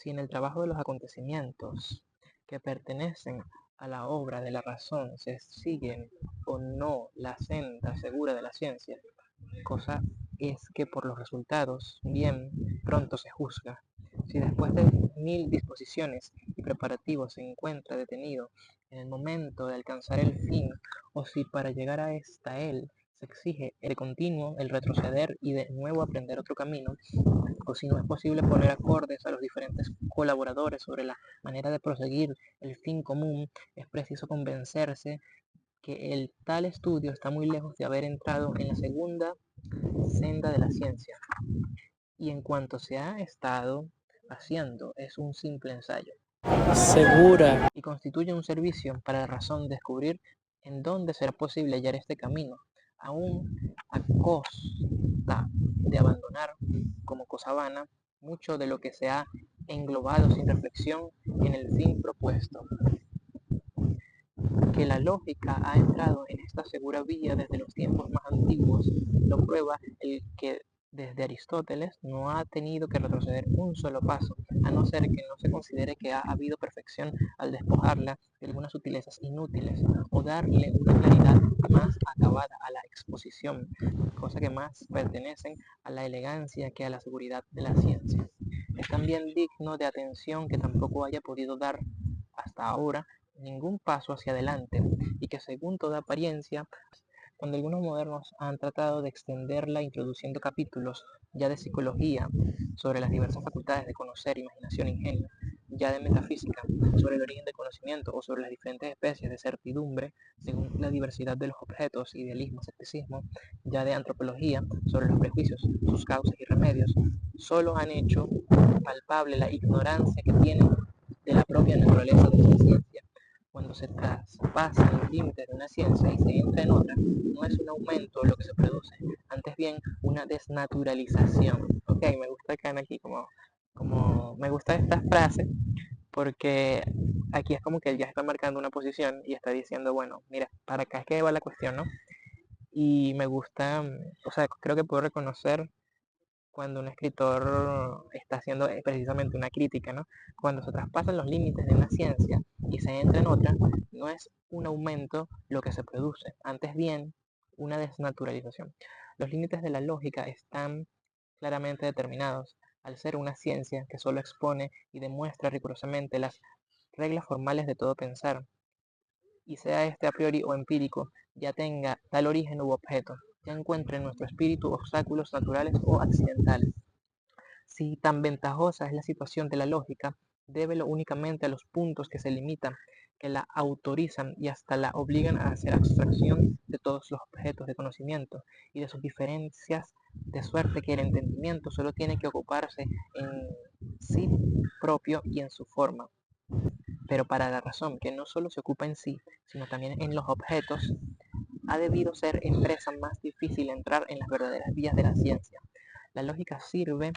Si en el trabajo de los acontecimientos que pertenecen a la obra de la razón se siguen o no la senda segura de la ciencia, cosa es que por los resultados bien pronto se juzga. Si después de mil disposiciones y preparativos se encuentra detenido en el momento de alcanzar el fin, o si para llegar hasta él se exige el continuo, el retroceder y de nuevo aprender otro camino, o si no es posible poner acordes a los diferentes colaboradores sobre la manera de proseguir el fin común, es preciso convencerse que el tal estudio está muy lejos de haber entrado en la segunda senda de la ciencia, y en cuanto se ha estado haciendo es un simple ensayo, segura. y constituye un servicio para la razón descubrir en dónde será posible hallar este camino, aún a costa de abandonar como cosa vana mucho de lo que se ha englobado sin reflexión en el fin propuesto. Que la lógica ha entrado en esta segura vía desde los tiempos más antiguos lo prueba el que desde Aristóteles no ha tenido que retroceder un solo paso, a no ser que no se considere que ha habido perfección al despojarla de algunas sutilezas inútiles o darle una claridad más acabada a la exposición, cosa que más pertenecen a la elegancia que a la seguridad de la ciencia. Es también digno de atención que tampoco haya podido dar hasta ahora ningún paso hacia adelante, y que según toda apariencia, cuando algunos modernos han tratado de extenderla introduciendo capítulos ya de psicología sobre las diversas facultades de conocer, imaginación, ingenio, ya de metafísica sobre el origen del conocimiento o sobre las diferentes especies de certidumbre según la diversidad de los objetos, idealismo, escepticismo, ya de antropología sobre los prejuicios, sus causas y remedios, solo han hecho palpable la ignorancia que tienen de la propia naturaleza de la ciencia. Cuando se traspasan los límites de una ciencia y se entra en otra, no es un aumento lo que se produce, antes bien una desnaturalización. Ok, me gusta que aquí como me gusta esta frase porque aquí es como que él ya está marcando una posición y está diciendo, bueno, mira, para acá es que va la cuestión, ¿no? Y me gusta, o sea, creo que puedo reconocer cuando un escritor está haciendo precisamente una crítica, ¿no? Cuando se traspasan los límites de una ciencia y se entra en otra, no es un aumento lo que se produce, antes bien una desnaturalización. Los límites de la lógica están claramente determinados al ser una ciencia que solo expone y demuestra rigurosamente las reglas formales de todo pensar, y sea este a priori o empírico, ya tenga tal origen u objeto, ya encuentre en nuestro espíritu obstáculos naturales o accidentales. Si tan ventajosa es la situación de la lógica, débelo únicamente a los puntos que se limitan, que la autorizan y hasta la obligan a hacer abstracción de todos los objetos de conocimiento y de sus diferencias, de suerte que el entendimiento solo tiene que ocuparse en sí propio y en su forma. Pero para la razón que no solo se ocupa en sí, sino también en los objetos, ha debido ser empresa más difícil entrar en las verdaderas vías de la ciencia. La lógica sirve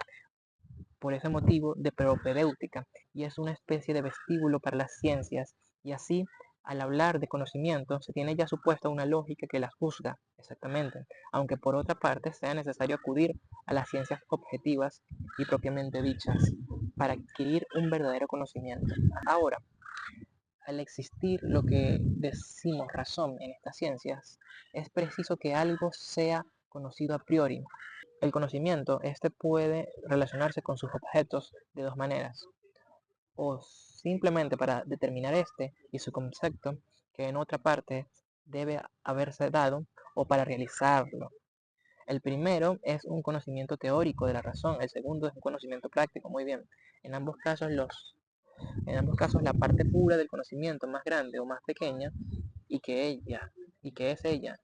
por ese motivo de propedéutica y es una especie de vestíbulo para las ciencias, y así al hablar de conocimiento se tiene ya supuesta una lógica que las juzga exactamente, aunque por otra parte sea necesario acudir a las ciencias objetivas y propiamente dichas para adquirir un verdadero conocimiento. Ahora, al existir lo que decimos razón en estas ciencias, es preciso que algo sea conocido a priori. El conocimiento, este puede relacionarse con sus objetos de dos maneras, o simplemente para determinar este y su concepto, que en otra parte debe haberse dado, o para realizarlo. El primero es un conocimiento teórico de la razón, el segundo es un conocimiento práctico. Muy bien, en ambos casos la parte pura del conocimiento más grande o más pequeña, y que ella, y que es ella,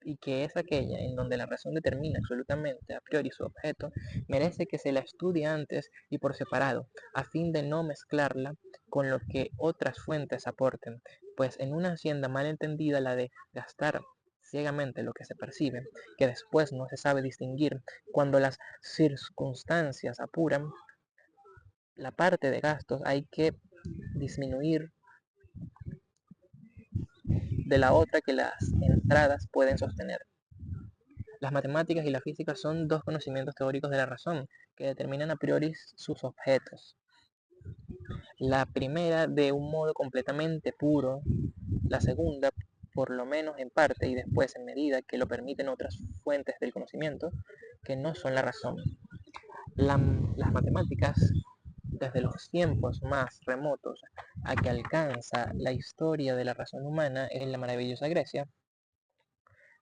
y que es aquella en donde la razón determina absolutamente a priori su objeto, merece que se la estudie antes y por separado, a fin de no mezclarla con lo que otras fuentes aporten, pues en una hacienda mal entendida, la de gastar ciegamente lo que se percibe, que después no se sabe distinguir, cuando las circunstancias apuran, la parte de gastos hay que disminuir de la otra que las entradas pueden sostener. Las matemáticas y la física son dos conocimientos teóricos de la razón que determinan a priori sus objetos. La primera de un modo completamente puro, la segunda por lo menos en parte y después en medida que lo permiten otras fuentes del conocimiento que no son la razón. Las matemáticas, desde los tiempos más remotos a que alcanza la historia de la razón humana en la maravillosa Grecia,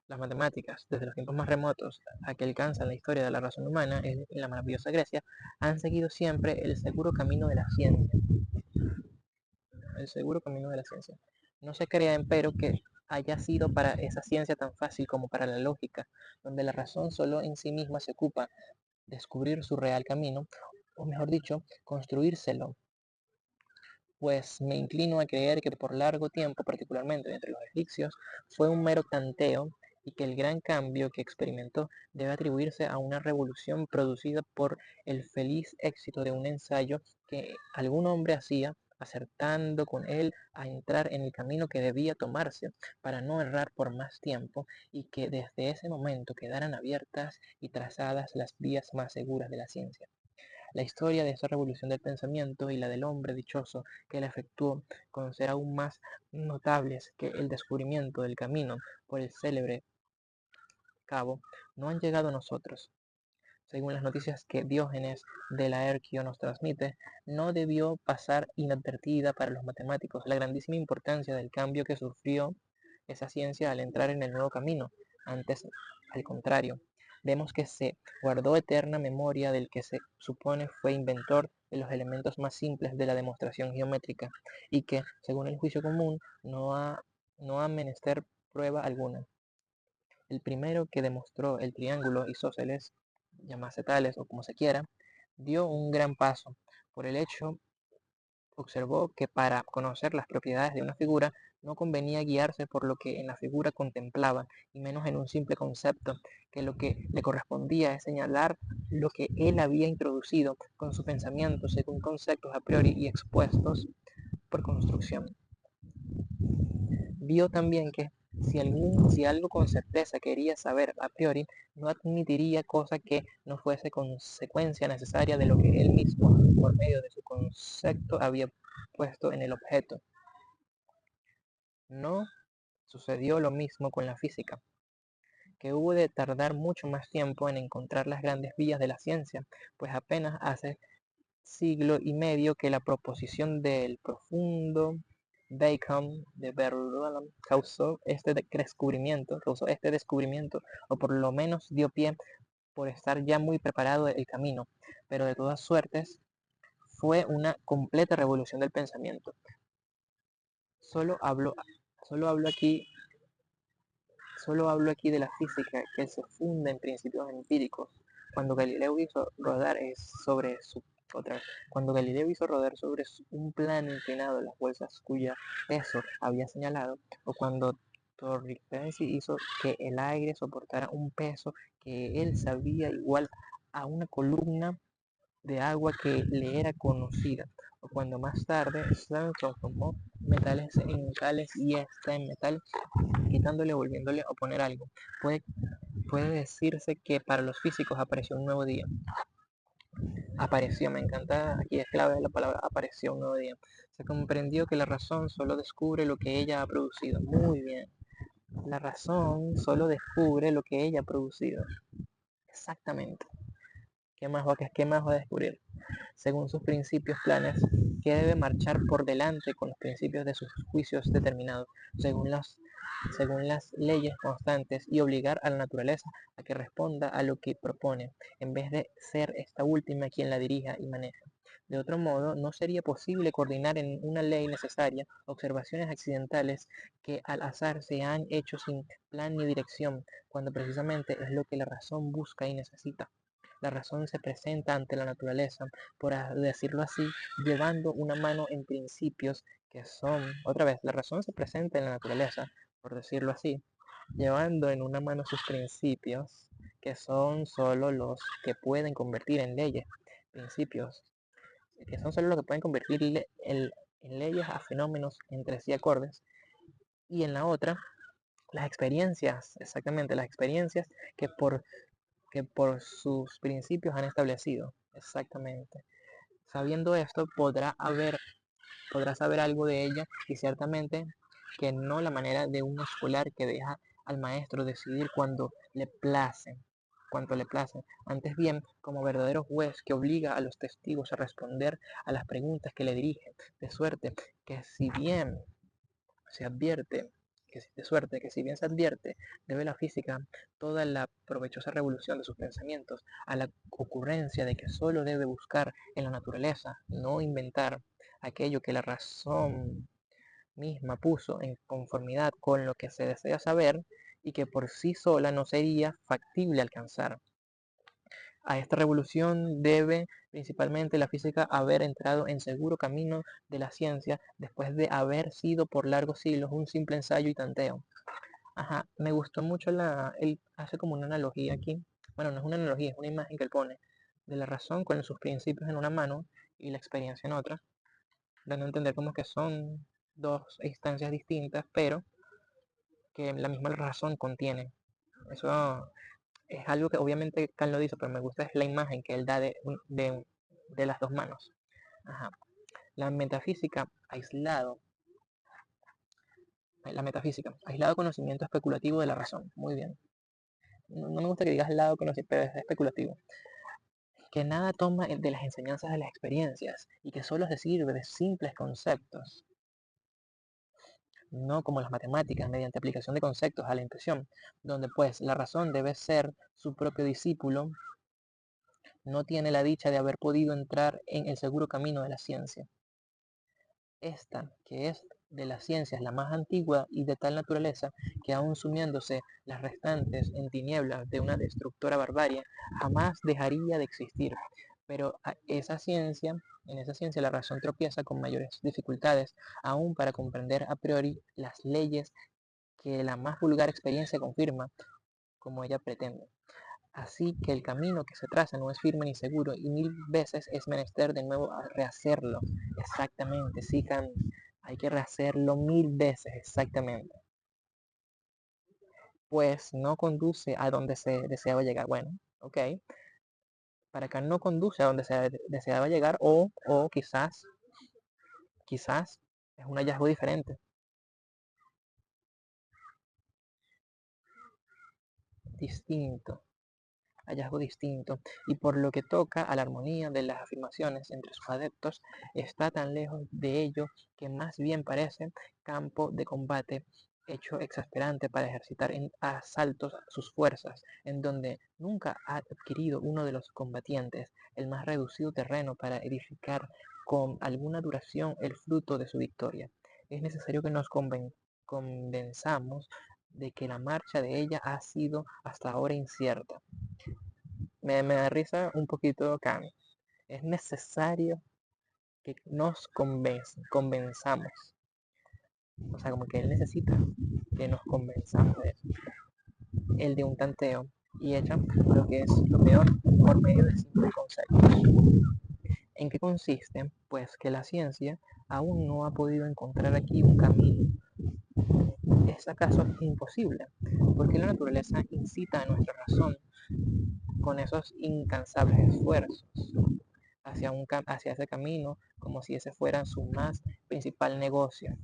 las matemáticas, desde los tiempos más remotos a que alcanzan la historia de la razón humana en la maravillosa Grecia, han seguido siempre el seguro camino de la ciencia. El seguro camino de la ciencia. No se crea, empero, que haya sido para esa ciencia tan fácil como para la lógica, donde la razón solo en sí misma se ocupa de descubrir su real camino, o mejor dicho, construírselo. Pues me inclino a creer que por largo tiempo, particularmente entre los egipcios, fue un mero tanteo y que el gran cambio que experimentó debe atribuirse a una revolución producida por el feliz éxito de un ensayo que algún hombre hacía, acertando con él a entrar en el camino que debía tomarse para no errar por más tiempo, y que desde ese momento quedaran abiertas y trazadas las vías más seguras de la ciencia. La historia de esa revolución del pensamiento y la del hombre dichoso que la efectuó con ser aún más notables que el descubrimiento del camino por el célebre cabo no han llegado a nosotros. Según las noticias que Diógenes de Laercio nos transmite, no debió pasar inadvertida para los matemáticos la grandísima importancia del cambio que sufrió esa ciencia al entrar en el nuevo camino. Antes, al contrario, vemos que se guardó eterna memoria del que se supone fue inventor de los elementos más simples de la demostración geométrica, y que, según el juicio común, no ha menester prueba alguna. El primero que demostró el triángulo isósceles, llamase tales o como se quiera, dio un gran paso. Por el hecho, observó que para conocer las propiedades de una figura no convenía guiarse por lo que en la figura contemplaba, y menos en un simple concepto, que lo que le correspondía es señalar lo que él había introducido con su pensamiento según conceptos a priori y expuestos por construcción. Vio también que si algo con certeza quería saber a priori, no admitiría cosa que no fuese consecuencia necesaria de lo que él mismo, por medio de su concepto, había puesto en el objeto. No sucedió lo mismo con la física, que hubo de tardar mucho más tiempo en encontrar las grandes vías de la ciencia, pues apenas hace siglo y medio que la proposición del profundo Bacon de Berlin causó este descubrimiento, o por lo menos dio pie por estar ya muy preparado el camino, pero de todas suertes fue una completa revolución del pensamiento. Solo hablo, solo hablo aquí Solo hablo aquí de la física, que se funda en principios empíricos. Cuando Galileo hizo rodar sobre su otra vez, cuando Galileo hizo rodar sobre un plano inclinado las bolsas cuya peso había señalado, o cuando Torricelli hizo que el aire soportara un peso que él sabía igual a una columna de agua que le era conocida, o cuando más tarde Sloane transformó metales en metales y hasta en metal, quitándole o volviéndole a poner algo. Puede, puede decirse que para los físicos apareció un nuevo día. Apareció, me encanta, aquí es clave la palabra apareció un nuevo día. Se comprendió que la razón solo descubre lo que ella ha producido. Muy bien. La razón solo descubre lo que ella ha producido. Exactamente. ¿Qué más va a descubrir? Según sus principios planes, que debe marchar por delante con los principios de sus juicios determinados, según las leyes constantes, y obligar a la naturaleza a que responda a lo que propone, en vez de ser esta última quien la dirija y maneje. De otro modo, no sería posible coordinar en una ley necesaria observaciones accidentales que al azar se han hecho sin plan ni dirección, cuando precisamente es lo que la razón busca y necesita. La razón se presenta ante la naturaleza, por decirlo así, llevando una mano en principios que son, otra vez, la razón se presenta en la naturaleza, por decirlo así, llevando en una mano sus principios, que son solo los que pueden convertir en leyes, principios, que son solo los que pueden convertir en leyes a fenómenos entre sí acordes, y en la otra, las experiencias, exactamente, las experiencias que por sus principios han establecido, exactamente. Sabiendo esto, podrá saber algo de ella y ciertamente que no la manera de un escolar que deja al maestro decidir cuanto le place, antes bien como verdadero juez que obliga a los testigos a responder a las preguntas que le dirigen, de suerte que si bien se advierte de si bien se advierte, debe la física toda la provechosa revolución de sus pensamientos a la ocurrencia de que sólo debe buscar en la naturaleza, no inventar aquello que la razón misma puso en conformidad con lo que se desea saber y que por sí sola no sería factible alcanzar. A esta revolución debe principalmente la física haber entrado en seguro camino de la ciencia después de haber sido por largos siglos un simple ensayo y tanteo. Ajá, me gustó mucho él hace como una analogía aquí. Bueno, no es una analogía, es una imagen que él pone de la razón con sus principios en una mano y la experiencia en otra, dando a entender como que son dos instancias distintas, pero que la misma razón contiene. Eso es algo que obviamente Kant lo dice, pero me gusta es la imagen que él da de las dos manos. Ajá. La metafísica aislado conocimiento especulativo de la razón. Muy bien. No me gusta que digas aislado conocimiento, pero es especulativo. Que nada toma de las enseñanzas de las experiencias y que solo se sirve de simples conceptos, no como las matemáticas, mediante aplicación de conceptos a la intuición, donde pues la razón debe ser su propio discípulo, no tiene la dicha de haber podido entrar en el seguro camino de la ciencia. Esta, que es de las ciencias la más antigua y de tal naturaleza que aun sumiéndose las restantes en tinieblas de una destructora barbarie, jamás dejaría de existir. Pero en esa ciencia la razón tropieza con mayores dificultades, aún para comprender a priori las leyes que la más vulgar experiencia confirma, como ella pretende. Así que el camino que se traza no es firme ni seguro y mil veces es menester de nuevo rehacerlo. Exactamente, sí, hay que rehacerlo mil veces, exactamente. Pues no conduce a donde se deseaba llegar. Bueno, ok. Para acá no conduce a donde se deseaba llegar o quizás es un hallazgo diferente, distinto. Hallazgo distinto, y por lo que toca a la armonía de las afirmaciones entre sus adeptos, está tan lejos de ello que más bien parece campo de combate hecho exasperante para ejercitar en asaltos sus fuerzas, en donde nunca ha adquirido uno de los combatientes el más reducido terreno para edificar con alguna duración el fruto de su victoria. Es necesario que nos convenzamos de que la marcha de ella ha sido hasta ahora incierta. Me da risa un poquito Kant. Es necesario que nos convenzamos. O sea, como que él necesita que nos convenzamos de eso. El de un tanteo y hecha lo que es lo peor por medio de simples conceptos. ¿En qué consiste? Pues que la ciencia aún no ha podido encontrar aquí un camino. ¿Es acaso imposible? Porque la naturaleza incita a nuestra razón con esos incansables esfuerzos hacia ese camino como si ese fuera su más principal negocio.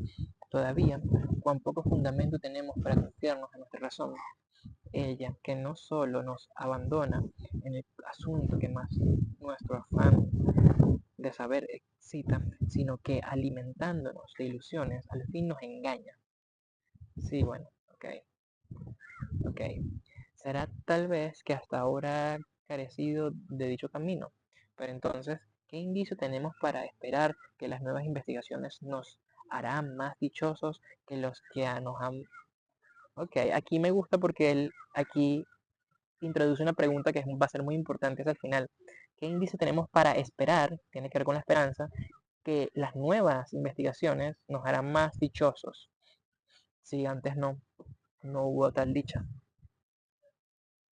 Todavía, cuán poco fundamento tenemos para confiarnos en nuestra razón, ella que no solo nos abandona en el asunto que más nuestro afán de saber excita, sino que alimentándonos de ilusiones, al fin nos engaña. Sí, bueno, ok. Será tal vez que hasta ahora carecido de dicho camino, pero entonces, ¿qué indicio tenemos para esperar que las nuevas investigaciones nos harán más dichosos que los que nos han... Ok, aquí me gusta porque él aquí introduce una pregunta que va a ser muy importante al final. ¿Qué indicio tenemos para esperar, tiene que ver con la esperanza, que las nuevas investigaciones nos harán más dichosos? Si antes no hubo tal dicha.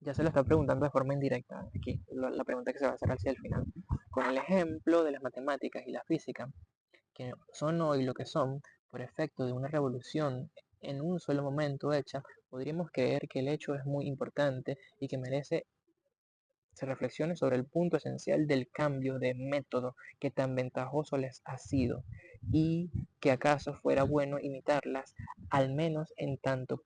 Ya se lo está preguntando de forma indirecta aquí, la pregunta que se va a hacer hacia el final. Con el ejemplo de las matemáticas y la física, que son hoy lo que son, por efecto de una revolución en un solo momento hecha, podríamos creer que el hecho es muy importante y que merece se reflexione sobre el punto esencial del cambio de método que tan ventajoso les ha sido, y que acaso fuera bueno imitarlas, al menos en tanto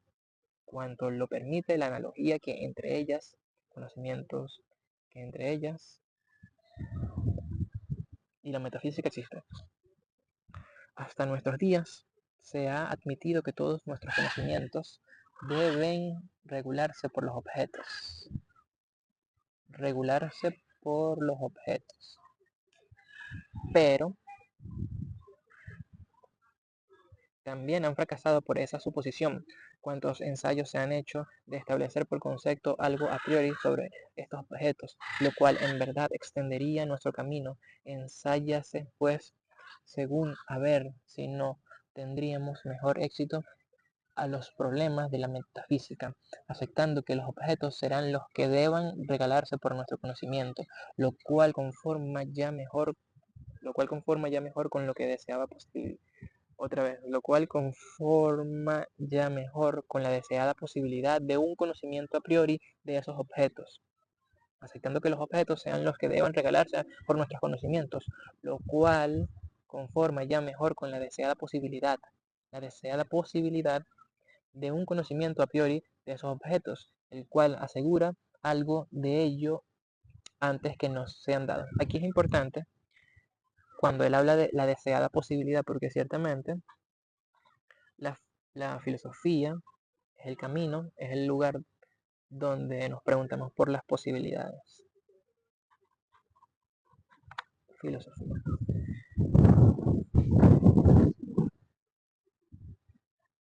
cuanto lo permite la analogía que entre ellas, conocimientos que entre ellas y la metafísica existe. Hasta nuestros días se ha admitido que todos nuestros conocimientos deben regularse por los objetos. Pero también han fracasado por esa suposición cuantos ensayos se han hecho de establecer por concepto algo a priori sobre estos objetos, lo cual en verdad extendería nuestro camino. Ensáyase, pues, según a ver si no tendríamos mejor éxito a los problemas de la metafísica, aceptando que los objetos serán los que deban regalarse por nuestro conocimiento, lo cual conforma ya mejor con lo que deseaba lo cual conforma ya mejor con la deseada posibilidad de un conocimiento a priori de esos objetos, aceptando que los objetos sean los que deban regalarse por nuestros conocimientos, lo cual conforma ya mejor con la deseada posibilidad de un conocimiento a priori de esos objetos, el cual asegura algo de ello antes que nos sean dados. Aquí es importante cuando él habla de la deseada posibilidad, porque ciertamente la, la filosofía es el camino, es el lugar donde nos preguntamos por las posibilidades. Filosofía.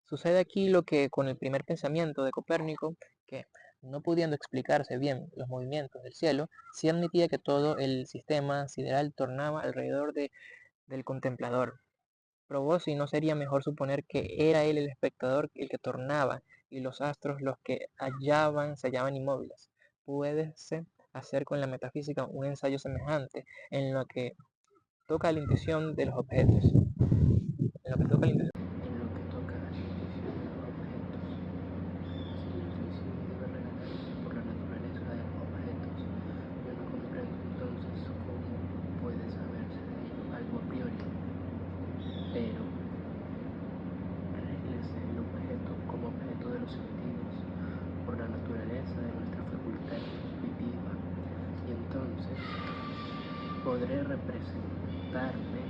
Sucede aquí lo que con el primer pensamiento de Copérnico, que no pudiendo explicarse bien los movimientos del cielo, sí admitía que todo el sistema sideral tornaba alrededor del contemplador. Probó si no sería mejor suponer que era él el espectador el que tornaba y los astros los que se hallaban inmóviles. Puédese hacer con la metafísica un ensayo semejante en lo que toca a la intuición de los objetos. En lo que toca a la intuición Si la intuición debe regalarse por la naturaleza de los objetos, yo no comprendo entonces cómo puede saberse de ello algo a priori. Pero réglese el objeto como objeto de los sentidos por la naturaleza de nuestra facultad intuitiva, y entonces podré representarme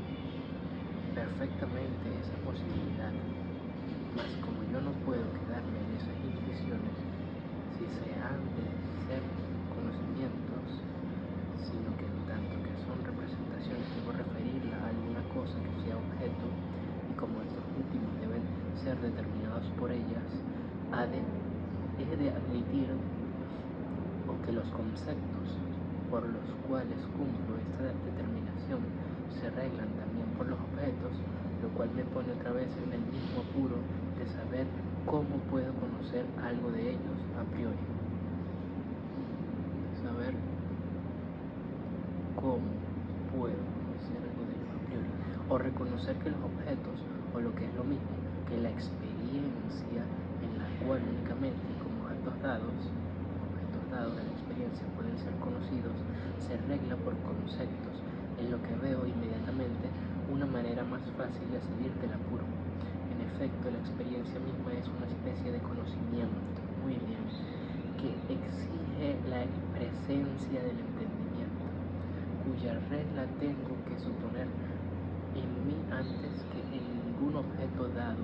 perfectamente esa posibilidad. Mas como yo no puedo quedarme en esas intuiciones, si se han de ser conocimientos, sino que en tanto que son representaciones debo referirla a alguna cosa que sea objeto, y como estos últimos deben ser determinados por ellas, he de admitir o que los conceptos por los cuales cumplo esta determinación se arreglan también por los objetos, lo cual me pone otra vez en el mismo apuro de saber cómo puedo conocer algo de ellos a priori. Saber cómo puedo conocer algo de ellos a priori. O reconocer que los objetos, o lo que es lo mismo, que la experiencia en la cual únicamente y como objetos dados de la experiencia pueden ser conocidos, se regla por conceptos, en lo que veo inmediatamente una manera más fácil de salir del apuro. En efecto, la experiencia misma es una especie de conocimiento, muy bien, que exige la presencia del entendimiento, cuya regla tengo que suponer en mí antes que en ningún objeto dado,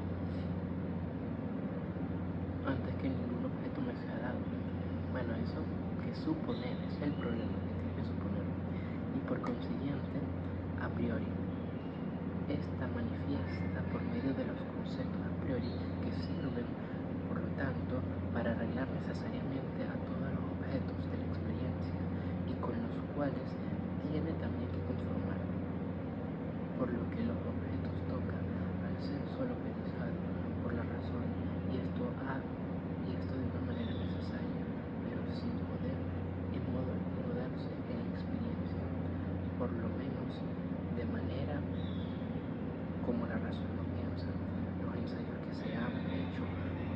antes que ningún objeto me sea dado. Bueno, eso que suponer es el problema que tiene que suponer, y por consiguiente, a priori. Esta manifiesta por medio de los conceptos a priori que sirven, por lo tanto, para arreglar necesariamente a todos los objetos de la experiencia y con los cuales tiene también que conformar, por lo que los objetos toca al ser solo pensado por la razón, y esto de una manera necesaria, pero sin poder enmodarse en la experiencia, por lo menos de manera como la razón lo piensa. Los ensayos que se han hecho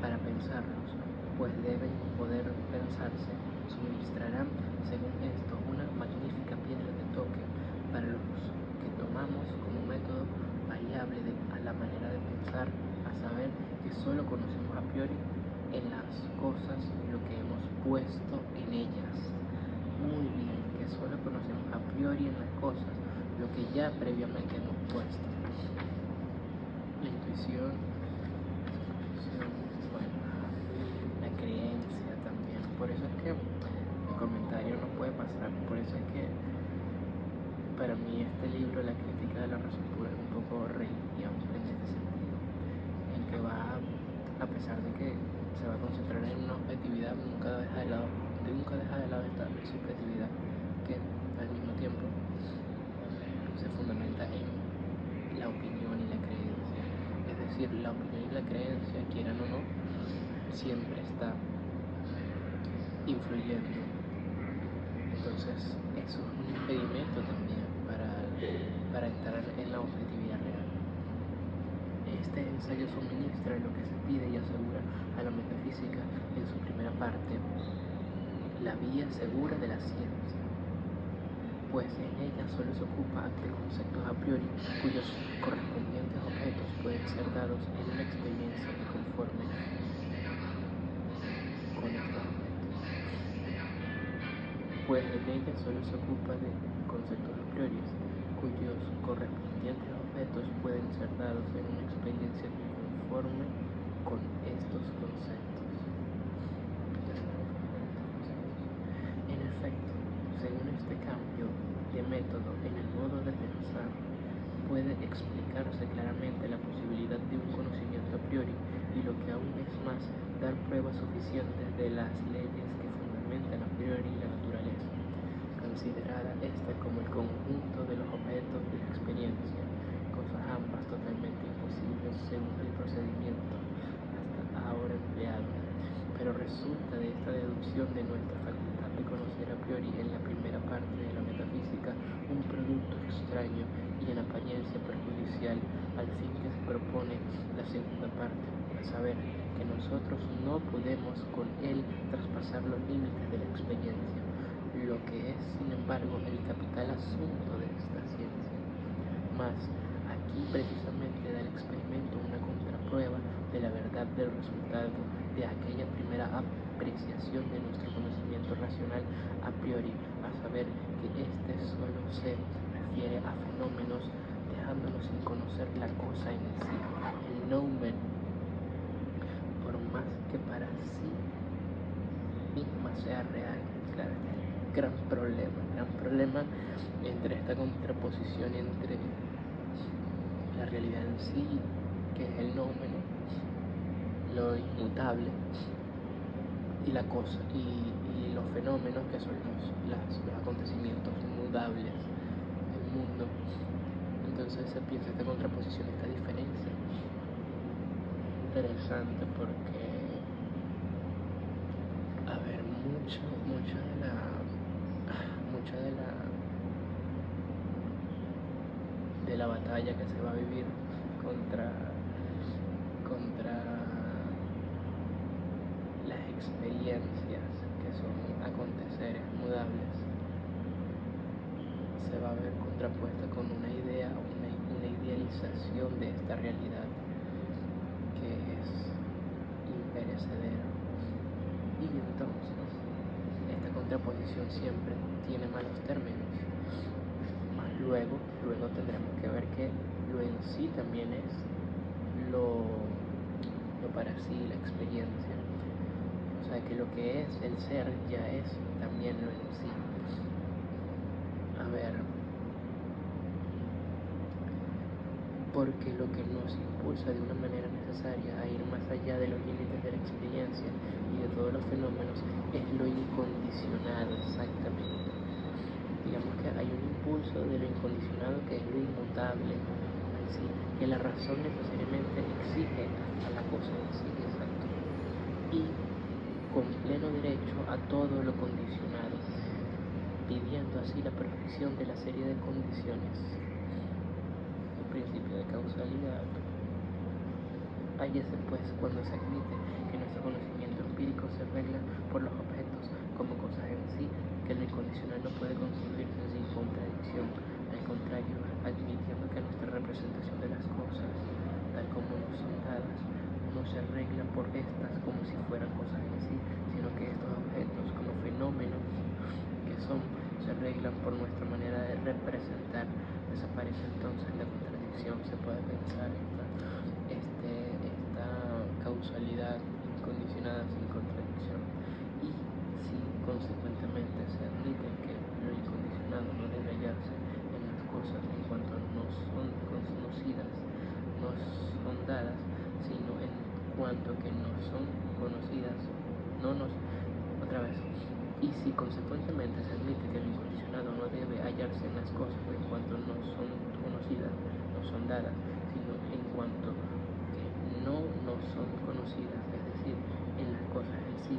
para pensarlos, pues deben poder pensarse suministrarán, según esto, una magnífica piedra de toque para los que tomamos como método variable a la manera de pensar, a saber que solo conocemos a priori en las cosas lo que hemos puesto en ellas. Muy bien, que solo conocemos a priori en las cosas lo que ya previamente hemos puesto. La intuición, bueno, la creencia también. Por eso es que el comentario no puede pasar. Por eso es que para mí este libro, La crítica de la razón pura, es un poco religión en este sentido, en que va, a pesar de que se va a concentrar en una objetividad, nunca deja de lado esta subjetividad que al mismo tiempo se fundamenta en la opinión y la creencia. Es decir, la opinión y la creencia, quieran o no, siempre está influyendo. Entonces eso es un impedimento también para entrar en la objetividad real. Este ensayo suministra lo que se pide y asegura a la metafísica en su primera parte, la vía segura de la ciencia, pues en ella solo se ocupa de conceptos a priori cuyos correspondientes objetos pueden ser dados en una experiencia que conforme con estos objetos. Pues en ella solo se ocupa de conceptos a priori cuyos correspondientes objetos pueden ser dados en una experiencia que conforme con estos conceptos. En efecto, según este cambio de método en el modo de pensar, puede explicarse claramente la posibilidad de un conocimiento a priori y lo que aún es más, dar pruebas suficientes de las leyes que fundamentan a priori la naturaleza, considerada esta como el conjunto de los objetos de la experiencia, cosas ambas totalmente imposibles según el procedimiento hasta ahora empleado. Pero resulta de esta deducción de nuestra facultad de conocer a priori en la primera parte de la metafísica un producto extraño y en apariencia perjudicial al fin que se propone la segunda parte, a saber, que nosotros no podemos con él traspasar los límites de la experiencia, lo que es sin embargo el capital asunto de esta ciencia. Mas aquí precisamente da el experimento una contraprueba de la verdad del resultado de aquella primera apreciación de nuestro conocimiento racional a priori, a saber que éste solo se refiere a fenómenos, dejándonos sin conocer la cosa en sí, el noumen, por más que para sí misma sea real. Claro, este es el gran problema entre esta contraposición entre la realidad en sí, que es el noumen, lo inmutable, y la cosa, y los fenómenos, que son los acontecimientos mudables del mundo. Entonces se piensa esta contraposición, esta diferencia. Interesante porque, a ver, mucha de la batalla que se va a vivir contra las experiencias que son aconteceres mudables se va a ver contrapuesta con una idea, una idealización de esta realidad que es imperecedera. Y entonces esta contraposición siempre tiene malos términos, más luego tendremos que ver que lo en sí también es lo para sí, la experiencia. O sea que lo que es el ser ya es también lo en sí. A ver, porque lo que nos impulsa de una manera necesaria a ir más allá de los límites de la experiencia y de todos los fenómenos es lo incondicionado, exactamente. Digamos que hay un impulso de lo incondicionado que es lo inmutable, así que la razón necesariamente exige a la cosa en sí, exacto, y con pleno derecho a todo lo condicionado, pidiendo así la perfección de la serie de condiciones. El principio de causalidad. Hállese pues cuando se admite que nuestro conocimiento empírico se regla por los objetos como cosas en sí, que lo incondicional no puede constituirse sin contradicción. Al contrario, admitiendo que nuestra representación de las cosas, tal como nos son dadas, no se arregla por estas como si fueran cosas en sí, sino que estos objetos, como fenómenos que son, se arreglan por nuestra manera de representar. Desaparece entonces la contradicción. Se puede pensar esta causalidad incondicionada sin contradicción. Y si consecuentemente se admite que lo incondicionado no debe hallarse en las cosas en cuanto no son conocidas, no son dadas, sino en cuanto que no son conocidas, no nos, otra vez, y si consecuentemente se admite que lo incondicionado no debe hallarse en las cosas en cuanto no son conocidas, no son dadas, sino en cuanto que no nos son conocidas, es decir, en las cosas en sí.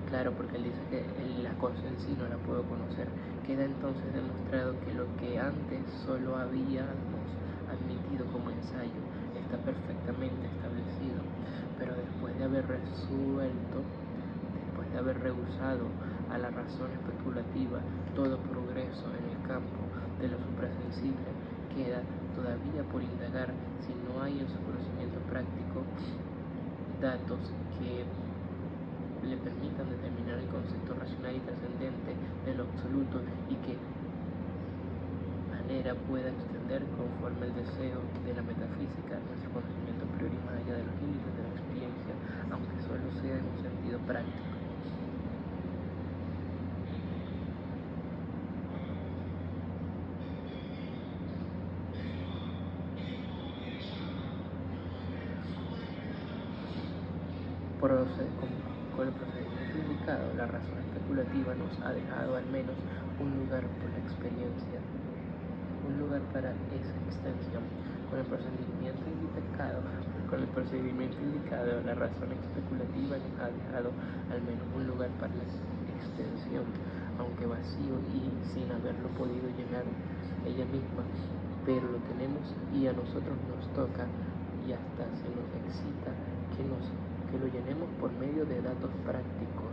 Claro, porque él dice que la cosa en sí no la puedo conocer. Queda entonces demostrado que lo que antes solo habíamos admitido como ensayo está perfectamente establecido, pero después de haber resuelto, después de haber rehusado a la razón especulativa todo progreso en el campo de lo suprasensible, queda todavía por indagar si no hay en su conocimiento práctico datos que le permitan determinar el concepto racional y trascendente de lo absoluto y que manera pueda extender conforme el deseo de la metafísica nuestro conocimiento a priori más allá de los límites de la experiencia, aunque solo sea en un sentido práctico. Con el procedimiento indicado, la razón especulativa nos ha dejado al menos un lugar por la experiencia, un lugar para esa extensión. Con el procedimiento indicado, la razón especulativa nos ha dejado al menos un lugar para la extensión, aunque vacío y sin haberlo podido llenar ella misma, pero lo tenemos y a nosotros nos toca y hasta se nos excita que lo llenemos por medio de datos prácticos.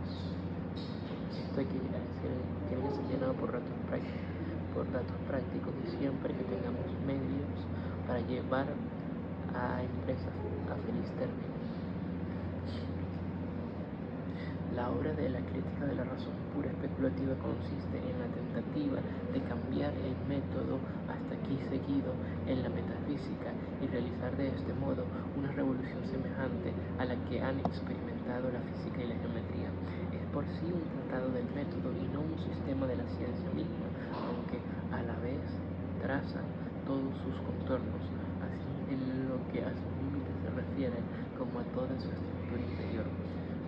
Esto hay que decir que viene a ser llenado por datos prácticos y siempre que tengamos medios para llevar a empresas a feliz término. La obra de la crítica de la razón pura especulativa consiste en la tentativa de cambiar el método hasta aquí seguido en la metafísica y realizar de este modo una revolución semejante a la que han experimentado la física y la geometría. Es por sí un tratado del método y no un sistema de la ciencia misma, aunque a la vez traza todos sus contornos, así en lo que a sus límites se refiere como a toda su estructura interior,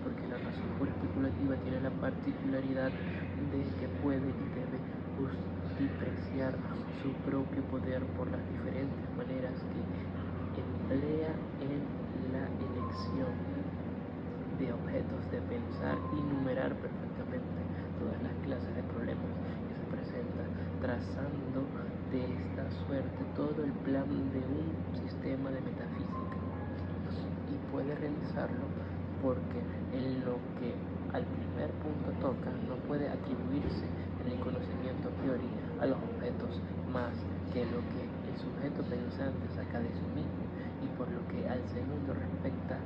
porque la razón pura especulativa tiene la particularidad de que puede y debe justipreciar su propio poder por las diferentes maneras que emplea en la elección de objetos de pensar y numerar perfectamente todas las clases de problemas que se presentan, trazando de esta suerte todo el plan de un sistema de metafísica, y puede realizarlo porque en lo que al primer punto toca no puede atribuirse en el conocimiento a priori a los objetos más que lo que el sujeto pensante saca de sí mismo, y por lo que al segundo respecta,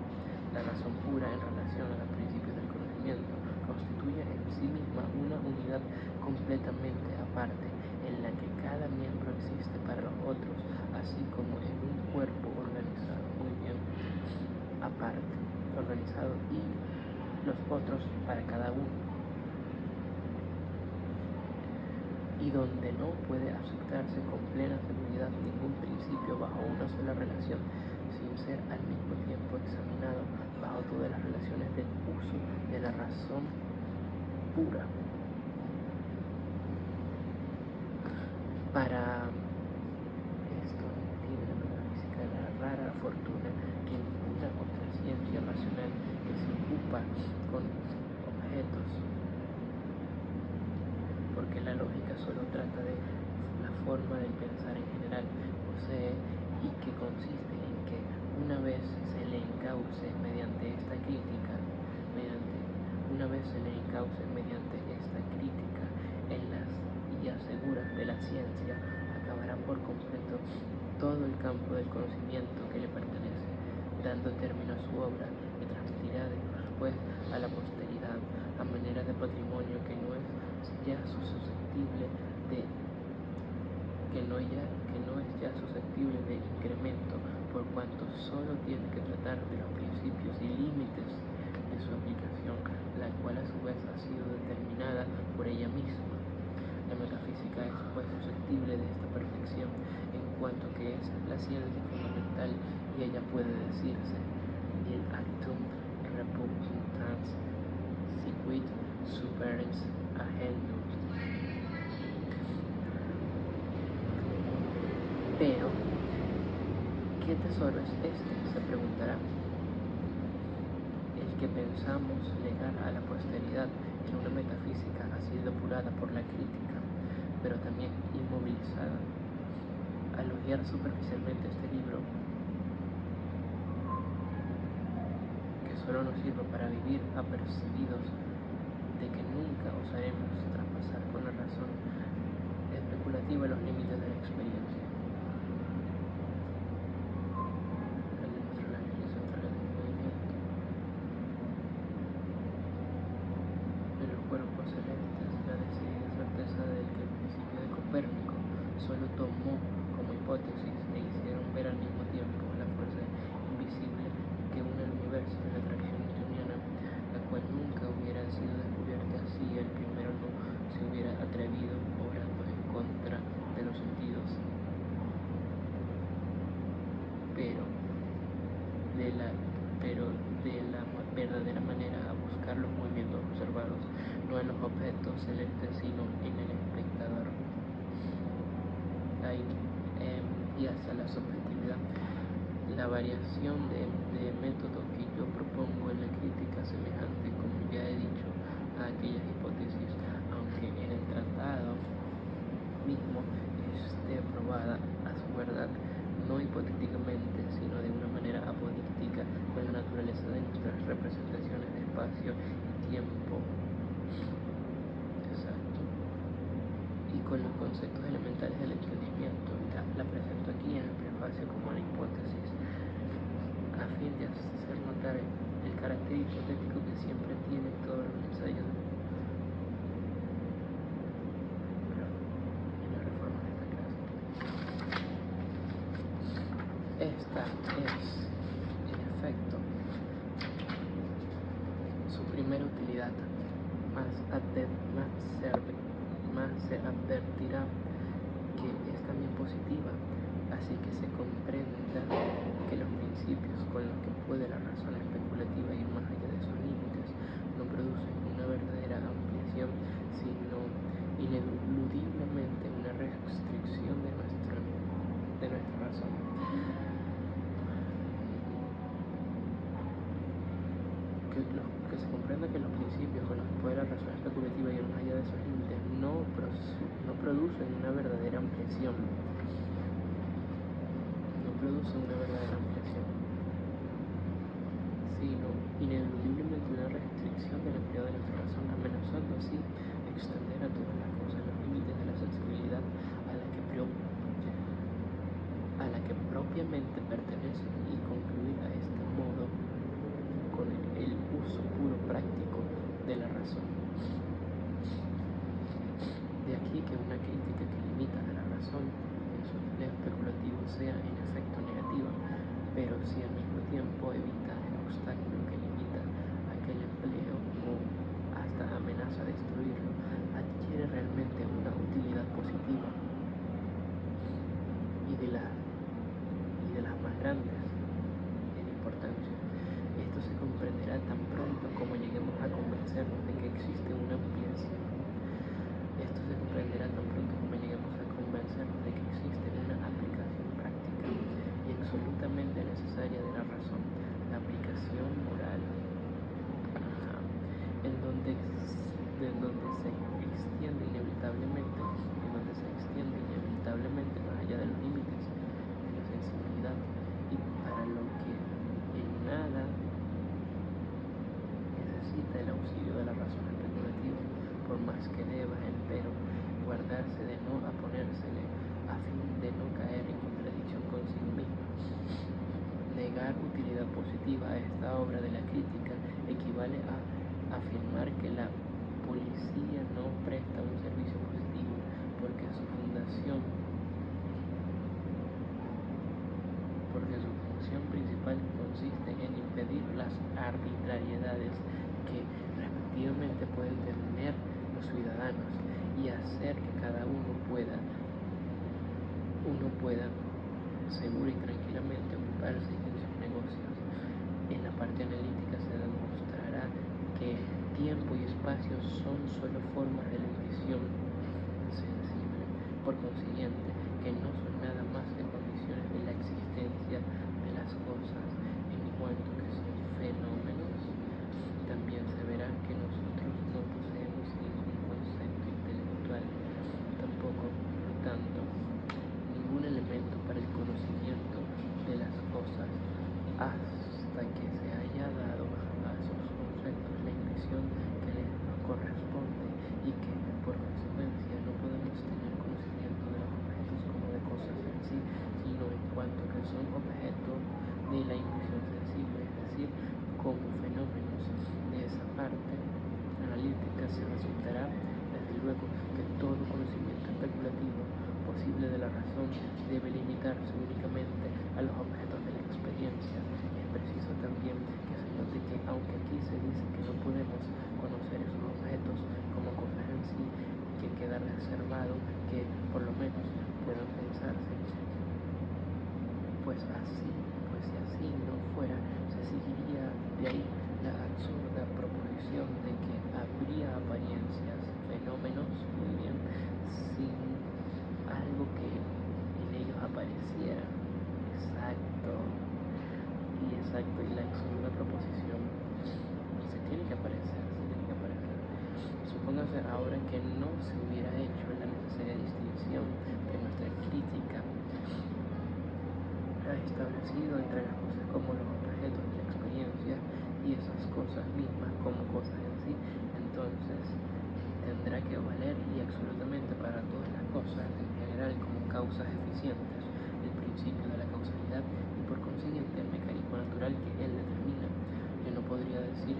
la razón pura en relación a los principios del conocimiento constituye en sí misma una unidad completamente aparte, en la que cada miembro existe para los otros, así como en un cuerpo organizado muy bien aparte, organizado, y los otros para cada uno, y donde no puede aceptarse con plena seguridad ningún principio bajo una sola relación, sin ser al mismo tiempo examinado bajo todas las relaciones del uso de la razón pura. Para esto tiene la metafísica la rara fortuna que ninguna otra ciencia racional que se ocupa con objetos, porque la lógica solo trata de la forma del pensar en general, posee, y que consiste en que una vez se le encauce mediante esta crítica, mediante una vez se le encauce mediante esta crítica en las guías seguras de la ciencia, acabará por completo todo el campo del conocimiento que le pertenece, dando término a su obra, que transmitirá después a la posteridad a manera de patrimonio que no es ya susceptible de incremento, por cuanto solo tiene que tratar de los principios y límites de su aplicación, la cual a su vez ha sido determinada por ella misma. La metafísica es pues susceptible de esta perfección, en cuanto que es la ciencia fundamental, y ella puede decirse il actum repugnans siquit superens agendum. Pero, ¿qué tesoro es este?, se preguntará. El que pensamos legar a la posteridad en una metafísica así depurada por la crítica, pero también inmovilizada. Al ojear superficialmente este libro, que solo nos sirve para vivir apercibidos de que nunca osaremos traspasar con la razón especulativa los límites de la experiencia. Al demostrar las leyes centrales del movimiento de los cuerpos celestes, la decidida certeza del que el principio de Copérnico solo tomó como hipótesis e hicieron ver al mismo tiempo la fuerza invisible que une el universo en la atracción newtoniana, la cual nunca hubiera sido descubierta si el primero no se hubiera atrevido, obrando en contra de los sentidos, pero de la verdadera manera, a buscar los movimientos observados, no en los objetos celestes, sino en el espectador. Y hasta la subjetividad. La variación de método que yo propongo en la crítica semejante, como ya he dicho, a aquellas hipótesis, aunque en el tratado mismo esté probada a su verdad, no hipotéticamente, sino de una manera apodíctica, con la naturaleza de nuestras representaciones de espacio y tiempo exacto, y con los conceptos elementales del entendimiento. La presento aquí en el prefacio como una hipótesis, a fin de hacer notar el carácter hipotético que siempre tienen todos los ensayos en la reforma de esta clase. Esta es, en efecto, su primera utilidad, más se advertirá que es también positiva, así que se comprenda que los principios con los que puede la razón especulativa ir más allá de sus límites no producen una verdadera ampliación, sino ineludiblemente una restricción de nuestra razón. Que se comprenda que los principios con los que puede la razón especulativa ir más allá de sus límites no producen una verdadera ampliación, sino ineludiblemente una restricción del empleo de nuestra razón, amenazando así extender a todas las cosas los límites de la sensibilidad a la que propiamente pertenecen, y concluir a este modo con el uso puro práctico de la razón. De aquí que una crítica que limita a la razón en su empleo especulativo sea en efecto negativa, pero si al mismo tiempo evita el obstáculo que limita aquel empleo o hasta amenaza destruirlo, adquiere realmente una utilidad positiva, y de las más grandes en importancia. Esto se comprenderá tan pronto como lleguemos a convencernos de que existe una aplicación práctica y absolutamente necesaria de la razón, la aplicación moral, en donde se extiende inevitablemente más allá de los límites de la sensibilidad, y para lo que en nada necesita el auxilio de la contrariedad positiva a esta obra de la crítica equivale a afirmar que la policía no presta un servicio positivo porque su función principal consiste en impedir las arbitrariedades que respectivamente pueden tener los ciudadanos y hacer que cada uno pueda segura y tranquilamente ocuparse en sus negocios. En la parte analítica se demostrará que tiempo y espacio son solo formas de la intuición sensible, por consiguiente, que no son nada más que condiciones de la existencia de las cosas. En cuanto que son fenómenos, también se verá que nosotros no poseemos ningún concepto intelectual, tampoco, por tanto, ningún elemento para el conocimiento de las cosas, hasta que se haya dado a esos conceptos la impresión que les corresponde y que, por consecuencia, no podemos tener conocimiento de los objetos como de cosas en sí, sino en cuanto que son objetos de la intuición sensible, es decir, como fenómenos. De esa parte analítica se resultará, desde luego, que todo conocimiento especulativo posible de la razón debe limitarse únicamente a los objetos de la experiencia. Es preciso también que se note que, aunque aquí se dice que no podemos conocer esos objetos como cosas en sí, que queda reservado que por lo menos puedan pensarse, pues si así no fuera, se seguiría de ahí la absurda proposición de que habría apariencias, fenómenos, muy bien, sin algo que en ellos apareciera. Exacto, y la absurda proposición se tiene que aparecer. Supóngase ahora que no se hubiera hecho la necesaria distinción que nuestra crítica ha establecido entre las cosas como los objetos de la experiencia y esas cosas mismas como cosas en sí. Entonces tendrá que valer y absolutamente para todas las cosas en general como causas eficientes el principio de la causalidad y por consiguiente el mecanismo natural que él determina. Yo no podría decir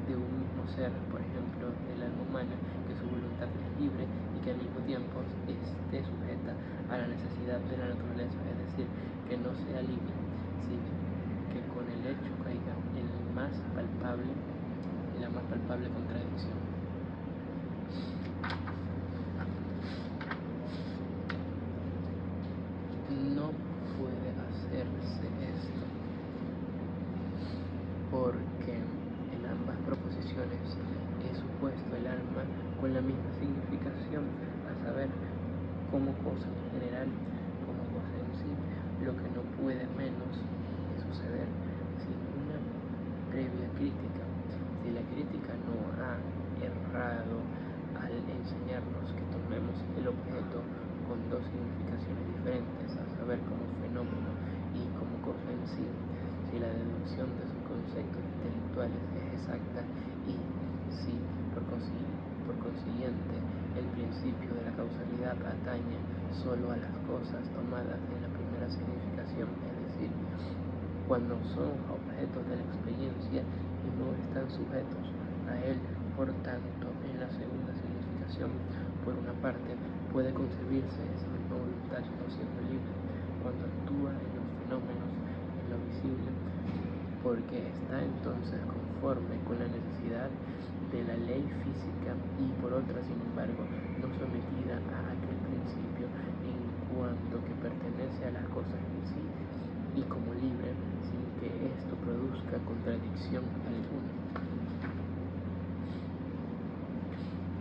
de un mismo ser, por ejemplo, del alma humana, que su voluntad es libre y que al mismo tiempo esté sujeta a la necesidad de la naturaleza, es decir, que no sea libre, sin que con el hecho caiga en la más palpable contradicción. No puede hacerse esto porque en ambas proposiciones he supuesto el alma con la misma significación, a saber, como cosa en general, como cosa en sí, lo que no puede menos de suceder sin una previa crítica. Si la crítica no ha errado al enseñarnos que tomemos el objeto con dos significaciones diferentes, a saber, como fenómeno y como cosa en sí, si la deducción de sus conceptos intelectuales es exacta y si, por consiguiente, el principio de la causalidad atañe solo a las cosas tomadas en la primera significación, es decir, cuando son objetos de la experiencia y no están sujetos a él, por tanto, en la segunda significación, por una parte, puede concebirse esa misma voluntad no siendo libre cuando actúa en los fenómenos, en lo visible, porque está entonces conforme con la necesidad de la ley física y por otra, sin embargo, no sometida a aquel principio en cuanto que pertenece a las cosas en sí y como libre, sin que esto produzca contradicción alguna.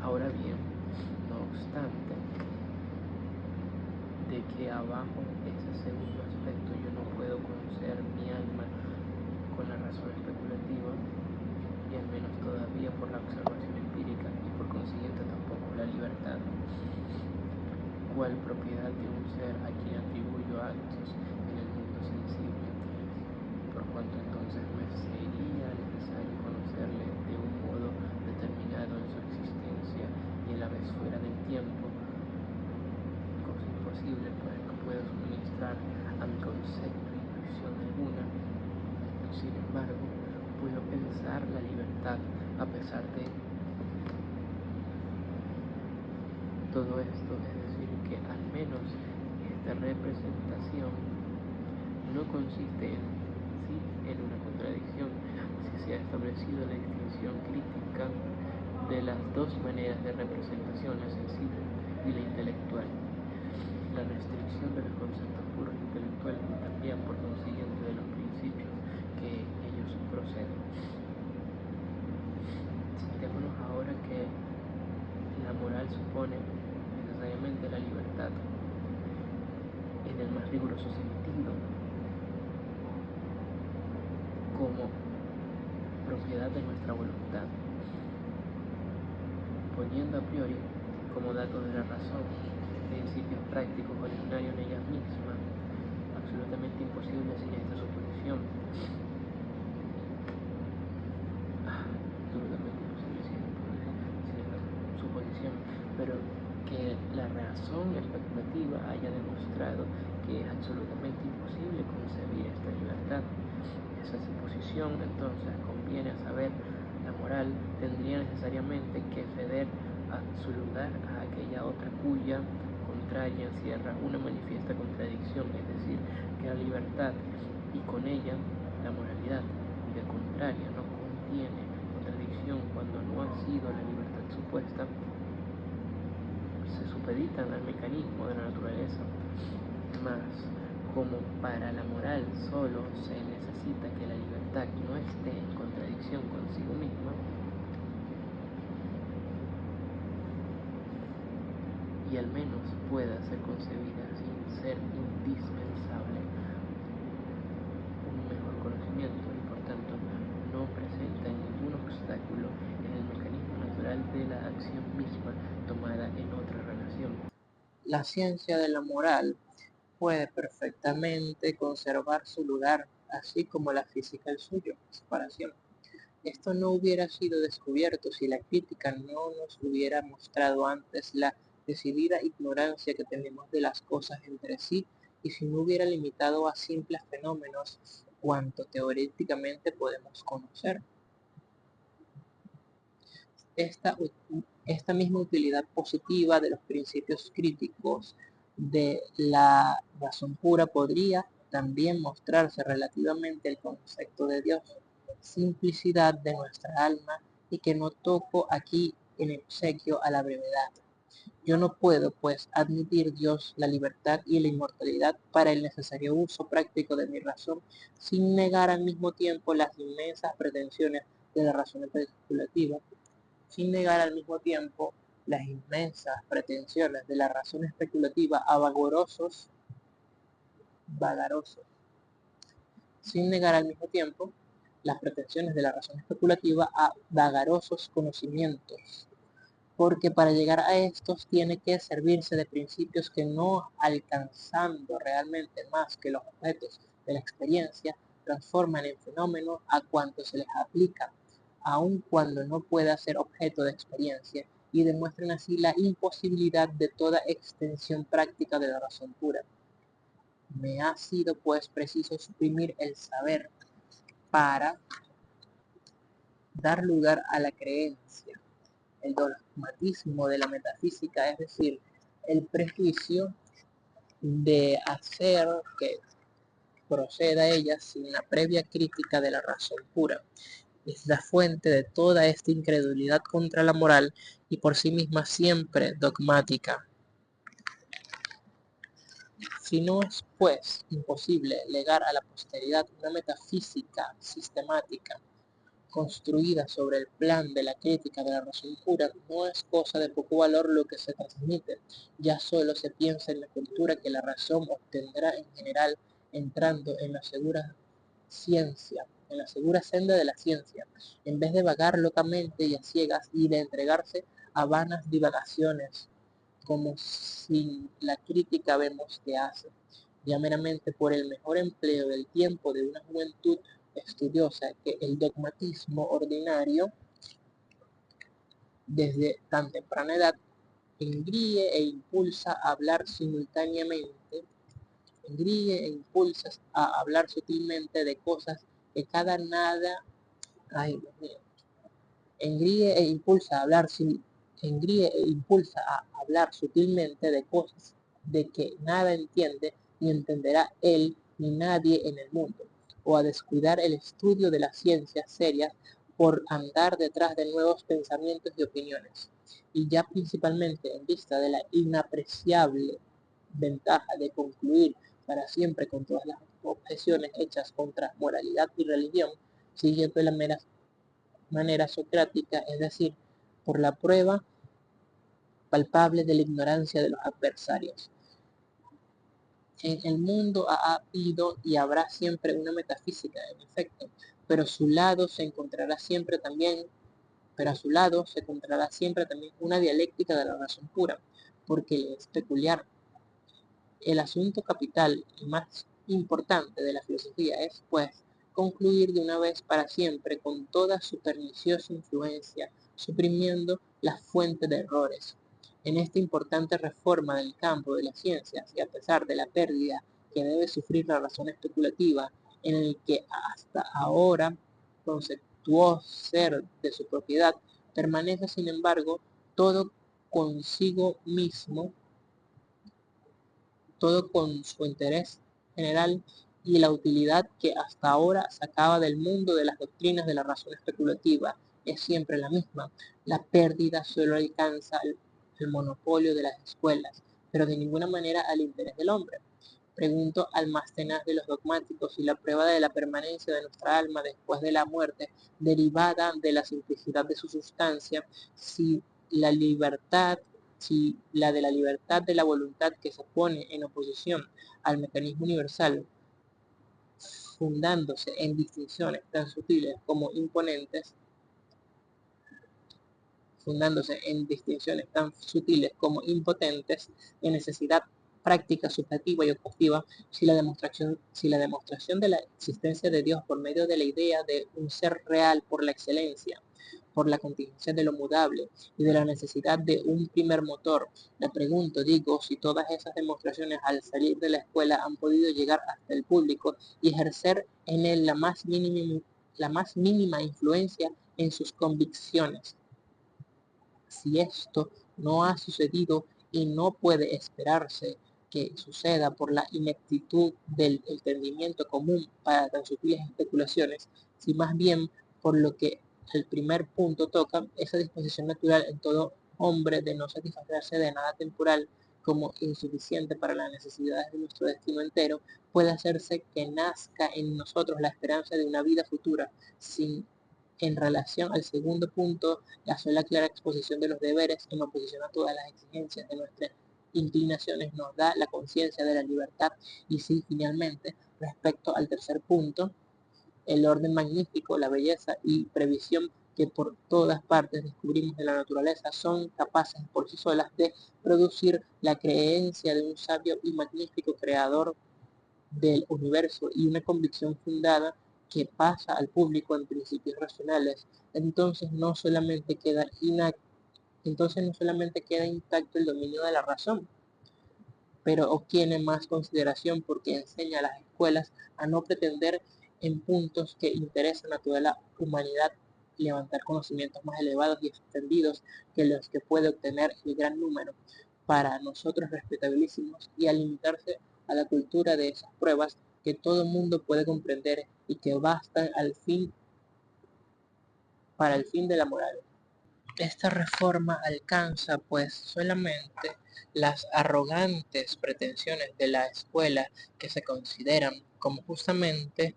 Ahora bien, no obstante, de que abajo ese segundo aspecto yo no puedo conocer mi alma con la razón especulativa y al menos todavía por la observación empírica y por consiguiente tampoco la libertad, cual propiedad de un ser a quien atribuyo actos en el mundo sensible, por cuanto entonces me sería necesario conocerle de un modo determinado en su existencia y a la vez fuera del tiempo, cosa imposible, pues no puedo suministrar a mi concepto intuición alguna Sin embargo, puedo pensar la libertad a pesar de todo esto, es decir, que al menos esta representación no consiste en una contradicción si se ha establecido la distinción crítica de las dos maneras de representación, la sensible y la intelectual, la restricción de los conceptos puros intelectuales y también por consiguiente de los principios que ellos proceden. Sintámonos ahora que la moral supone necesariamente la libertad en el más riguroso sentido, como propiedad de nuestra voluntad, poniendo a priori como datos de la razón principios prácticos originarios en ellas mismas, absolutamente imposibles sin esta suposición. Absolutamente imposible sin esta suposición, pero que la razón especulativa haya demostrado que es absolutamente imposible concebir esta libertad. Esa suposición, entonces, conviene a saber, la moral tendría necesariamente que ceder a su lugar a aquella otra cuya contraria encierra una manifiesta contradicción, es decir, que la libertad y con ella la moralidad, cuya contraria no contiene contradicción cuando no ha sido la libertad supuesta, se supeditan al mecanismo de la naturaleza. Mas, como para la moral solo se necesita que la libertad no esté en contradicción consigo misma, y al menos pueda ser concebida sin ser indispensable un mejor conocimiento y por tanto no presenta ningún obstáculo en el mecanismo natural de la acción misma tomada en otra relación. La ciencia de la moral puede perfectamente conservar su lugar, así como la física el suyo, separación. Esto no hubiera sido descubierto si la crítica no nos hubiera mostrado antes la decidida ignorancia que tenemos de las cosas entre sí y si no hubiera limitado a simples fenómenos cuanto teóricamente podemos conocer. Esta misma utilidad positiva de los principios críticos de la razón pura podría también mostrarse relativamente al concepto de Dios, simplicidad de nuestra alma, y que no toco aquí en obsequio a la brevedad. Yo no puedo, pues, admitir Dios la libertad y la inmortalidad para el necesario uso práctico de mi razón, sin negar al mismo tiempo las inmensas pretensiones de la razón especulativa, sin negar al mismo tiempo las inmensas pretensiones de la razón especulativa a vagarosos, sin negar al mismo tiempo las pretensiones de la razón especulativa a vagarosos conocimientos, porque para llegar a estos tiene que servirse de principios que no alcanzando realmente más que los objetos de la experiencia, transforman en fenómenos a cuanto se les aplica, aun cuando no pueda ser objeto de experiencia, y demuestran así la imposibilidad de toda extensión práctica de la razón pura. Me ha sido pues preciso suprimir el saber para dar lugar a la creencia, el dogmatismo de la metafísica, es decir, el prejuicio de hacer que proceda ella sin la previa crítica de la razón pura. Es la fuente de toda esta incredulidad contra la moral y por sí misma siempre dogmática. Si no es, pues, imposible legar a la posteridad una metafísica sistemática construida sobre el plan de la crítica de la razón pura, no es cosa de poco valor lo que se transmite. Ya solo se piensa en la cultura que la razón obtendrá en general entrando en la segura ciencia, en la segura senda de la ciencia, en vez de vagar locamente y a ciegas y de entregarse a vanas divagaciones, como sin la crítica vemos que hace, ya meramente por el mejor empleo del tiempo de una juventud estudiosa que el dogmatismo ordinario desde tan temprana edad engríe e impulsa a hablar simultáneamente, engríe e impulsa a hablar sutilmente de cosas que cada nada, ay Dios mío, engríe e impulsa a hablar, engríe e impulsa a hablar sutilmente de cosas de que nada entiende ni entenderá él ni nadie en el mundo, o a descuidar el estudio de las ciencias serias por andar detrás de nuevos pensamientos y opiniones, y ya principalmente en vista de la inapreciable ventaja de concluir para siempre con todas las objeciones hechas contra moralidad y religión, siguiendo la manera socrática, es decir, por la prueba palpable de la ignorancia de los adversarios. En el mundo ha habido y habrá siempre una metafísica, en efecto, pero a su lado se encontrará siempre también, pero a su lado se encontrará siempre también una dialéctica de la razón pura, porque es peculiar. El asunto capital y más importante de la filosofía es, pues, concluir de una vez para siempre con toda su perniciosa influencia, suprimiendo la fuente de errores. En esta importante reforma del campo de las ciencias, y a pesar de la pérdida que debe sufrir la razón especulativa, en el que hasta ahora conceptuó ser de su propiedad, permanece sin embargo todo consigo mismo, todo con su interés general y la utilidad que hasta ahora sacaba del mundo de las doctrinas de la razón especulativa es siempre la misma. La pérdida solo alcanza el monopolio de las escuelas, pero de ninguna manera al interés del hombre. Pregunto al más tenaz de los dogmáticos si la prueba de la permanencia de nuestra alma después de la muerte, derivada de la simplicidad de su sustancia, si la libertad si la de la libertad de la voluntad que se pone en oposición al mecanismo universal, fundándose en distinciones tan sutiles como imponentes, fundándose en distinciones tan sutiles como impotentes, en necesidad práctica, subjetiva y objetiva, si la demostración de la existencia de Dios por medio de la idea de un ser real por la excelencia, por la contingencia de lo mudable y de la necesidad de un primer motor. Le pregunto, digo, si todas esas demostraciones al salir de la escuela han podido llegar hasta el público y ejercer en él la más mínima influencia en sus convicciones. Si esto no ha sucedido y no puede esperarse que suceda por la ineptitud del entendimiento común para tan sutiles especulaciones, si más bien por lo que el primer punto toca, esa disposición natural en todo hombre de no satisfacerse de nada temporal como insuficiente para las necesidades de nuestro destino entero, puede hacerse que nazca en nosotros la esperanza de una vida futura, sin en relación al segundo punto, la sola clara exposición de los deberes en oposición a todas las exigencias de nuestras inclinaciones nos da la conciencia de la libertad. Y sí, finalmente, respecto al tercer punto, el orden magnífico, la belleza y previsión que por todas partes descubrimos de la naturaleza son capaces por sí solas de producir la creencia de un sabio y magnífico creador del universo y una convicción fundada que pasa al público en principios racionales, entonces no solamente queda intacto el dominio de la razón, pero obtiene más consideración porque enseña a las escuelas a no pretender en puntos que interesan a toda la humanidad levantar conocimientos más elevados y extendidos que los que puede obtener el gran número, para nosotros respetabilísimos, y a limitarse a la cultura de esas pruebas que todo mundo puede comprender y que bastan al fin para el fin de la moral. Esta reforma alcanza, pues, solamente las arrogantes pretensiones de la escuela que se consideran como justamente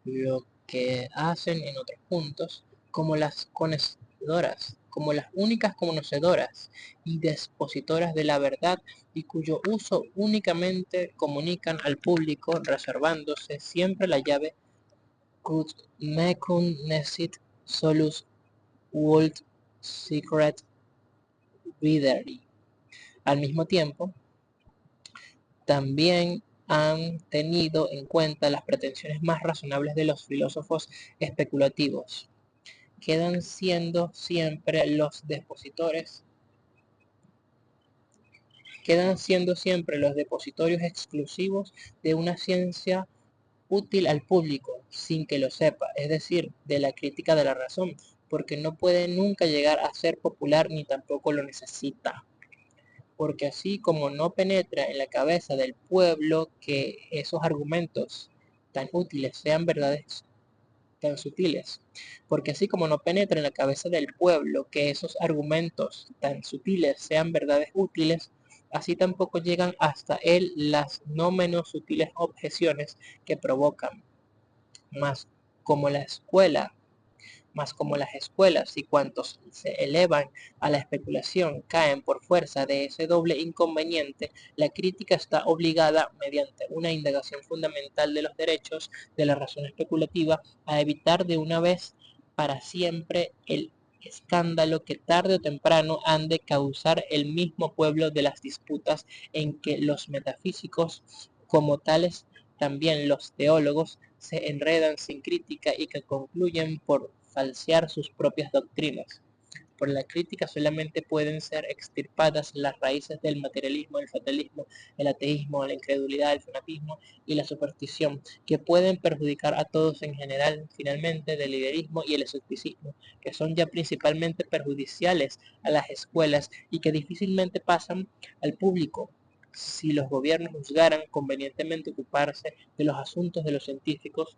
lo que hacen en otros puntos, como las conocedoras, como las únicas conocedoras y dispositoras de la verdad y cuyo uso únicamente comunican al público reservándose siempre la llave Quod mecum nescit solus vult secret videri. Al mismo tiempo, también han tenido en cuenta las pretensiones más razonables de los filósofos especulativos. Quedan siendo siempre los depositores, quedan siendo siempre los depositorios exclusivos de una ciencia útil al público sin que lo sepa, es decir, de la crítica de la razón, porque no puede nunca llegar a ser popular ni tampoco lo necesita. Porque así como no penetra en la cabeza del pueblo que esos argumentos tan útiles sean verdades tan sutiles, porque así como no penetra en la cabeza del pueblo que esos argumentos tan sutiles sean verdades útiles, así tampoco llegan hasta él las no menos sutiles objeciones que provocan, más como la escuela mas como las escuelas y cuantos se elevan a la especulación caen por fuerza de ese doble inconveniente, la crítica está obligada, mediante una indagación fundamental de los derechos de la razón especulativa, a evitar de una vez para siempre el escándalo que tarde o temprano han de causar el mismo pueblo de las disputas en que los metafísicos, como tales también los teólogos, se enredan sin crítica y que concluyen por falsear sus propias doctrinas. Por la crítica solamente pueden ser extirpadas las raíces del materialismo, el fatalismo, el ateísmo, la incredulidad, el fanatismo y la superstición, que pueden perjudicar a todos en general, finalmente, del liberalismo y el escepticismo, que son ya principalmente perjudiciales a las escuelas y que difícilmente pasan al público si los gobiernos juzgaran convenientemente ocuparse de los asuntos de los científicos.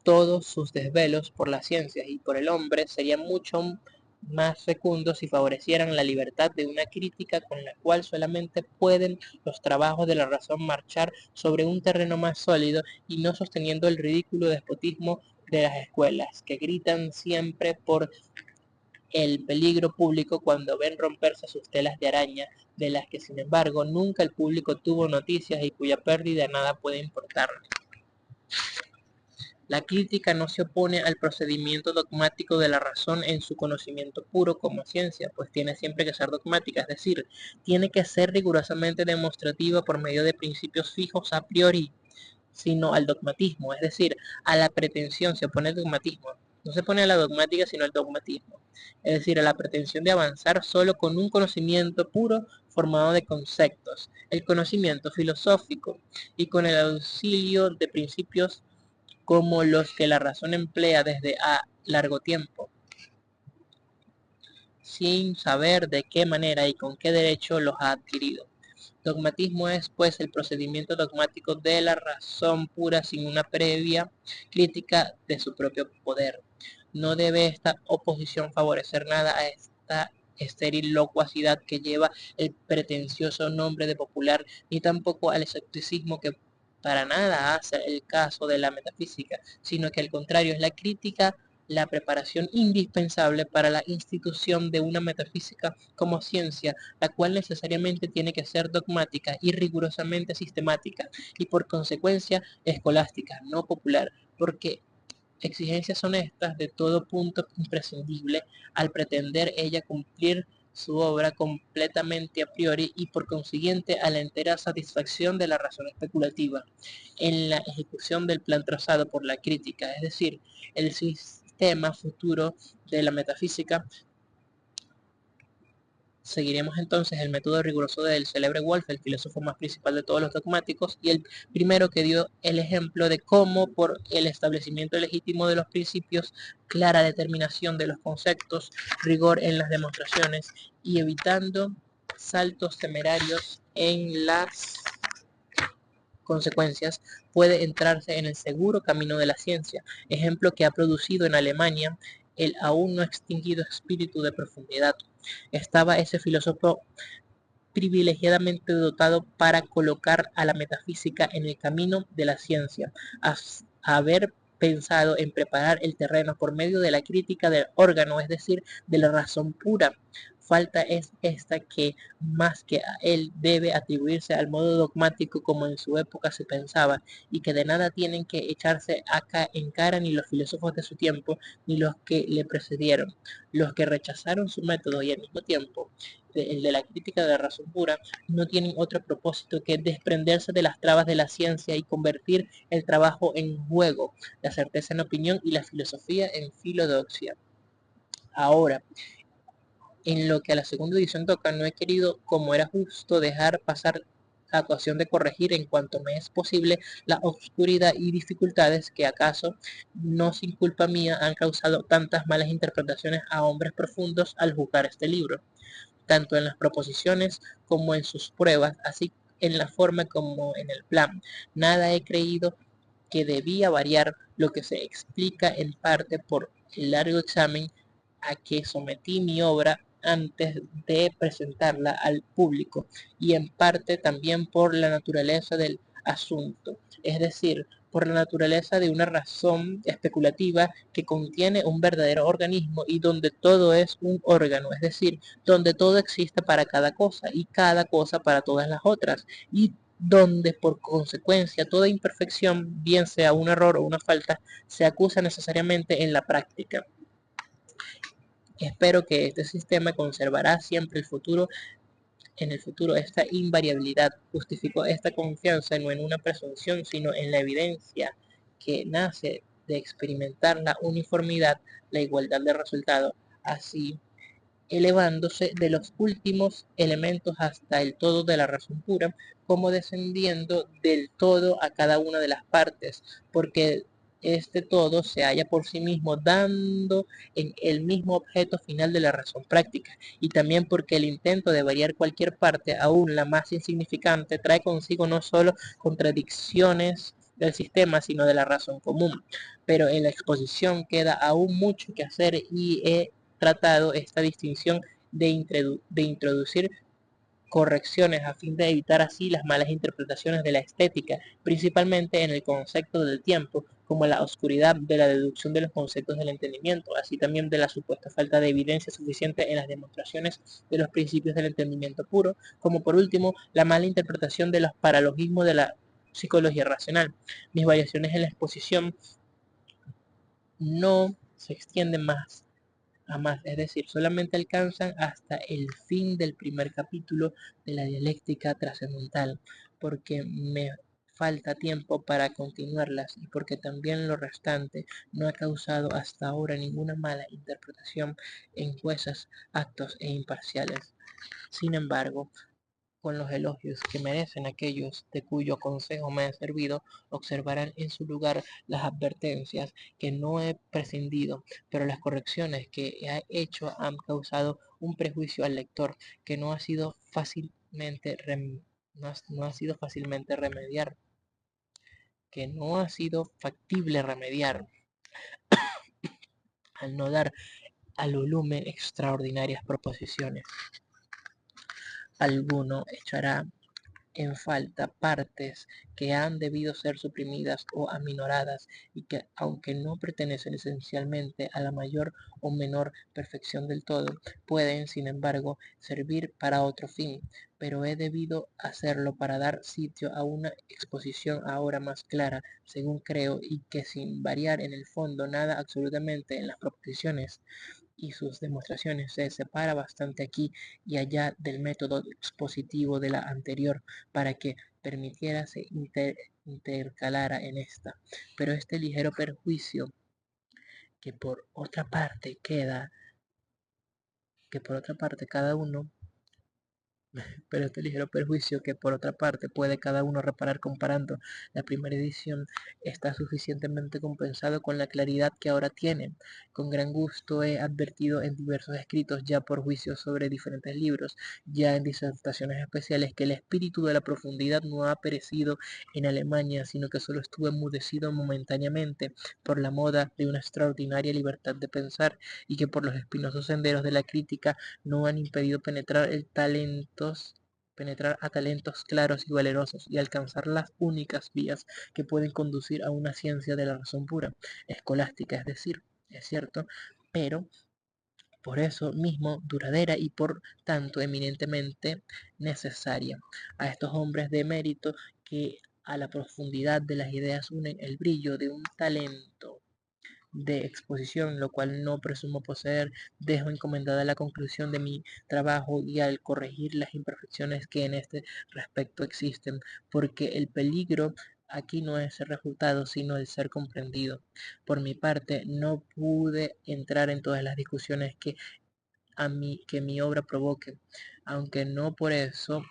Todos sus desvelos por las ciencias y por el hombre serían mucho más fecundos si favorecieran la libertad de una crítica con la cual solamente pueden los trabajos de la razón marchar sobre un terreno más sólido y no sosteniendo el ridículo despotismo de las escuelas, que gritan siempre por el peligro público cuando ven romperse sus telas de araña, de las que sin embargo nunca el público tuvo noticias y cuya pérdida nada puede importarle. La crítica no se opone al procedimiento dogmático de la razón en su conocimiento puro como ciencia, pues tiene siempre que ser dogmática, es decir, tiene que ser rigurosamente demostrativa por medio de principios fijos a priori, sino al dogmatismo, es decir, a la pretensión, se opone al dogmatismo, no se pone a la dogmática sino al dogmatismo, es decir, a la pretensión de avanzar solo con un conocimiento puro formado de conceptos, el conocimiento filosófico y con el auxilio de principios como los que la razón emplea desde a largo tiempo, sin saber de qué manera y con qué derecho los ha adquirido. Dogmatismo es, pues, el procedimiento dogmático de la razón pura sin una previa crítica de su propio poder. No debe esta oposición favorecer nada a esta estéril locuacidad que lleva el pretencioso nombre de popular, ni tampoco al escepticismo que para nada hace el caso de la metafísica, sino que al contrario es la crítica la preparación indispensable para la institución de una metafísica como ciencia, la cual necesariamente tiene que ser dogmática y rigurosamente sistemática, y por consecuencia escolástica, no popular, porque exigencias son estas de todo punto imprescindible al pretender ella cumplir su obra completamente a priori y por consiguiente a la entera satisfacción de la razón especulativa en la ejecución del plan trazado por la crítica, es decir, el sistema futuro de la metafísica. Seguiremos entonces el método riguroso del célebre Wolff, el filósofo más principal de todos los dogmáticos y el primero que dio el ejemplo de cómo por el establecimiento legítimo de los principios, clara determinación de los conceptos, rigor en las demostraciones y evitando saltos temerarios en las consecuencias, puede entrarse en el seguro camino de la ciencia, ejemplo que ha producido en Alemania el aún no extinguido espíritu de profundidad. Estaba ese filósofo privilegiadamente dotado para colocar a la metafísica en el camino de la ciencia, a haber pensado en preparar el terreno por medio de la crítica del órgano, es decir, de la razón pura. Falta es esta que, más que a él, debe atribuirse al modo dogmático como en su época se pensaba, y que de nada tienen que echarse acá en cara ni los filósofos de su tiempo, ni los que le precedieron, los que rechazaron su método y al mismo tiempo el de la crítica de la razón pura, no tienen otro propósito que desprenderse de las trabas de la ciencia y convertir el trabajo en juego, la certeza en opinión y la filosofía en filodoxia. Ahora, en lo que a la segunda edición toca, no he querido, como era justo, dejar pasar la ocasión de corregir en cuanto me es posible la oscuridad y dificultades que acaso, no sin culpa mía, han causado tantas malas interpretaciones a hombres profundos al juzgar este libro, tanto en las proposiciones como en sus pruebas, así en la forma como en el plan. Nada he creído que debía variar, lo que se explica en parte por el largo examen a que sometí mi obra antes de presentarla al público, y en parte también por la naturaleza del asunto, es decir, por la naturaleza de una razón especulativa que contiene un verdadero organismo y donde todo es un órgano, es decir, donde todo existe para cada cosa y cada cosa para todas las otras, y donde por consecuencia toda imperfección, bien sea un error o una falta, se acusa necesariamente en la práctica. Espero que este sistema conservará siempre en el futuro esta invariabilidad. Justifico esta confianza no en una presunción, sino en la evidencia que nace de experimentar la uniformidad, la igualdad de resultado, así elevándose de los últimos elementos hasta el todo de la razón pura, como descendiendo del todo a cada una de las partes, porque este todo se halla por sí mismo, dando en el mismo objeto final de la razón práctica, y también porque el intento de variar cualquier parte, aún la más insignificante, trae consigo no solo contradicciones del sistema, sino de la razón común. Pero en la exposición queda aún mucho que hacer y he tratado esta distinción de introducir correcciones a fin de evitar así las malas interpretaciones de la estética, principalmente en el concepto del tiempo, como la oscuridad de la deducción de los conceptos del entendimiento, así también de la supuesta falta de evidencia suficiente en las demostraciones de los principios del entendimiento puro, como por último la mala interpretación de los paralogismos de la psicología racional. Mis variaciones en la exposición no se extienden más a más, es decir, solamente alcanzan hasta el fin del primer capítulo de la dialéctica trascendental, porque me falta tiempo para continuarlas y porque también lo restante no ha causado hasta ahora ninguna mala interpretación en jueces actos e imparciales. Sin embargo, con los elogios que merecen aquellos de cuyo consejo me he servido, observarán en su lugar las advertencias que no he prescindido, pero las correcciones que he hecho han causado un prejuicio al lector que no ha sido fácilmente no ha sido fácilmente remediar, que no ha sido factible remediar al no dar al volumen extraordinarias proposiciones. Alguno echará en falta partes que han debido ser suprimidas o aminoradas y que, aunque no pertenecen esencialmente a la mayor o menor perfección del todo, pueden, sin embargo, servir para otro fin, pero he debido hacerlo para dar sitio a una exposición ahora más clara, según creo, y que sin variar en el fondo nada absolutamente en las proposiciones y sus demostraciones se separa bastante aquí y allá del método expositivo de la anterior para que permitiera se intercalara en esta. Pero este ligero perjuicio que por otra parte cada uno pero este ligero perjuicio que por otra parte puede cada uno reparar comparando la primera edición está suficientemente compensado con la claridad que ahora tiene. Con gran gusto he advertido en diversos escritos ya por juicios sobre diferentes libros, ya en disertaciones especiales, que el espíritu de la profundidad no ha perecido en Alemania, sino que solo estuvo enmudecido momentáneamente por la moda de una extraordinaria libertad de pensar, y que por los espinosos senderos de la crítica no han impedido penetrar a talentos claros y valerosos y alcanzar las únicas vías que pueden conducir a una ciencia de la razón pura, escolástica, es decir, es cierto, pero por eso mismo duradera y por tanto eminentemente necesaria. A estos hombres de mérito que a la profundidad de las ideas unen el brillo de un talento de exposición, lo cual no presumo poseer, dejo encomendada la conclusión de mi trabajo y al corregir las imperfecciones que en este respecto existen, porque el peligro aquí no es el resultado, sino el ser comprendido. Por mi parte, no pude entrar en todas las discusiones que mi obra provoque, aunque no por eso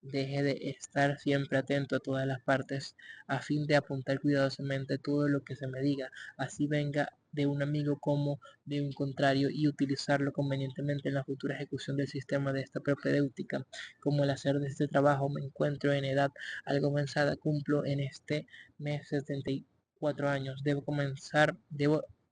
deje de estar siempre atento a todas las partes, a fin de apuntar cuidadosamente todo lo que se me diga, así venga de un amigo como de un contrario, y utilizarlo convenientemente en la futura ejecución del sistema de esta propedéutica. Como al hacer de este trabajo me encuentro en edad algo avanzada, cumplo en este mes 74 años, debo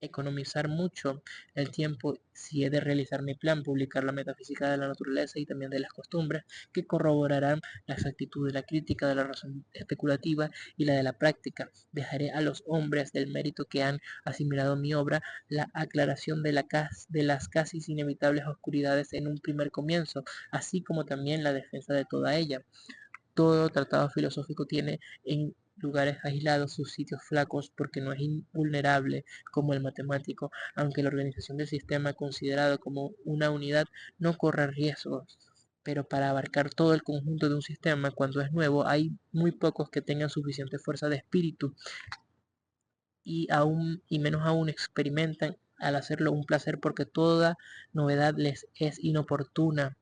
economizar mucho el tiempo si he de realizar mi plan, publicar la metafísica de la naturaleza y también de las costumbres, que corroborarán la exactitud de la crítica, de la razón especulativa y la de la práctica. Dejaré a los hombres del mérito que han asimilado mi obra la aclaración de las casi inevitables oscuridades en un primer comienzo, así como también la defensa de toda ella. Todo tratado filosófico tiene en lugares aislados sus sitios flacos, porque no es invulnerable como el matemático, aunque la organización del sistema considerado como una unidad no corre riesgos. Pero para abarcar todo el conjunto de un sistema cuando es nuevo, hay muy pocos que tengan suficiente fuerza de espíritu, y menos aún experimentan al hacerlo un placer, porque toda novedad les es inoportuna.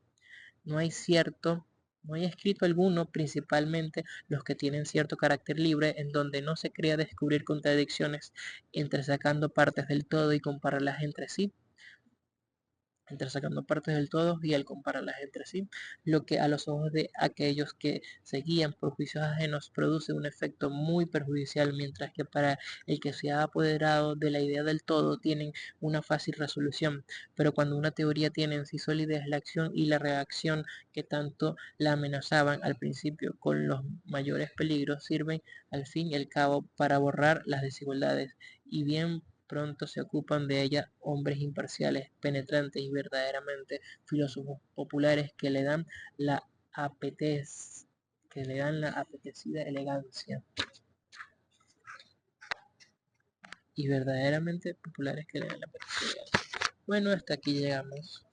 No hay cierto, no hay escrito alguno, principalmente los que tienen cierto carácter libre, en donde no se crea descubrir contradicciones, entresacando partes del todo y compararlas entre sí, sacando partes del todo y al compararlas entre sí, lo que a los ojos de aquellos que se guían por juicios ajenos produce un efecto muy perjudicial, mientras que para el que se ha apoderado de la idea del todo tienen una fácil resolución. Pero cuando una teoría tiene en sí solidez, la acción y la reacción que tanto la amenazaban al principio con los mayores peligros sirven al fin y al cabo para borrar las desigualdades, y bien pronto se ocupan de ella hombres imparciales, penetrantes y verdaderamente filósofos populares, apetez, que le dan la apetecida elegancia, y verdaderamente populares que le dan la apetecida elegancia. Bueno, hasta aquí llegamos.